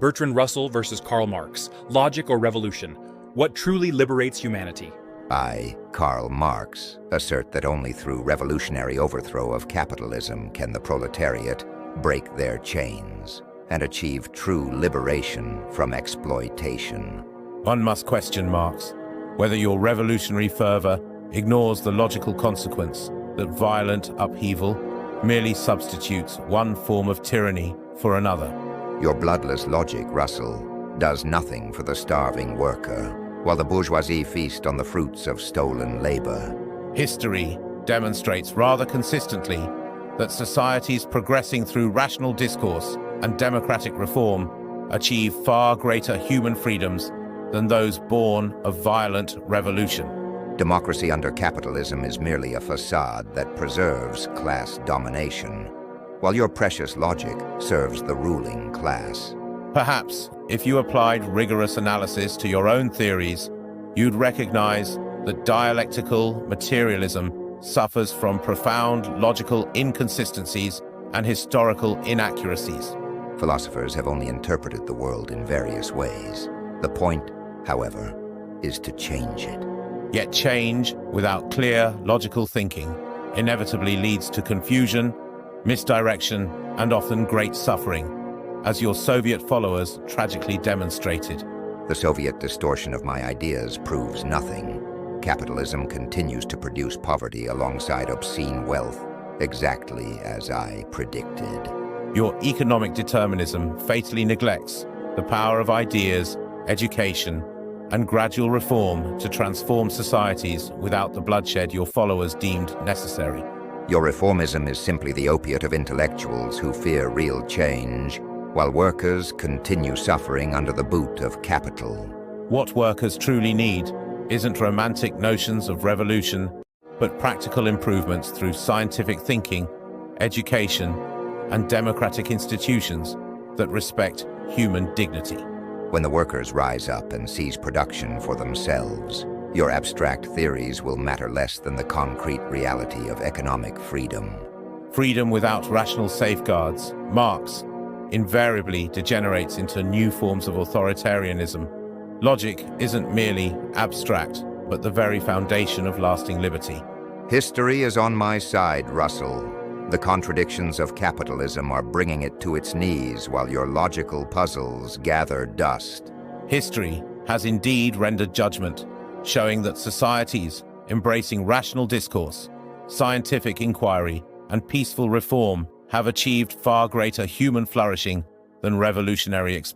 Bertrand Russell versus Karl Marx. Logic or revolution? What truly liberates humanity? I, Karl Marx, assert that only through revolutionary overthrow of capitalism can the proletariat break their chains and achieve true liberation from exploitation. One must question, Marx, whether your revolutionary fervor ignores the logical consequence that violent upheaval merely substitutes one form of tyranny for another. Your bloodless logic, Russell, does nothing for the starving worker, while the bourgeoisie feast on the fruits of stolen labor. History demonstrates rather consistently that societies progressing through rational discourse and democratic reform achieve far greater human freedoms than those born of violent revolution. Democracy under capitalism is merely a facade that preserves class domination, while your precious logic serves the ruling class. Perhaps, if you applied rigorous analysis to your own theories, you'd recognize that dialectical materialism suffers from profound logical inconsistencies and historical inaccuracies. Philosophers have only interpreted the world in various ways. The point, however, is to change it. Yet change without clear, logical thinking inevitably leads to confusion, misdirection, and often great suffering, as your Soviet followers tragically demonstrated. The Soviet distortion of my ideas proves nothing. Capitalism continues to produce poverty alongside obscene wealth, exactly as I predicted. Your economic determinism fatally neglects the power of ideas, education, and gradual reform to transform societies without the bloodshed your followers deemed necessary. Your reformism is simply the opiate of intellectuals who fear real change, while workers continue suffering under the boot of capital. What workers truly need isn't romantic notions of revolution, but practical improvements through scientific thinking, education, and democratic institutions that respect human dignity. When the workers rise up and seize production for themselves, your abstract theories will matter less than the concrete reality of economic freedom. Freedom without rational safeguards, Marx, invariably degenerates into new forms of authoritarianism. Logic isn't merely abstract, but the very foundation of lasting liberty. History is on my side, Russell. The contradictions of capitalism are bringing it to its knees while your logical puzzles gather dust. History has indeed rendered judgment, showing that societies embracing rational discourse, scientific inquiry, and peaceful reform have achieved far greater human flourishing than revolutionary experiments.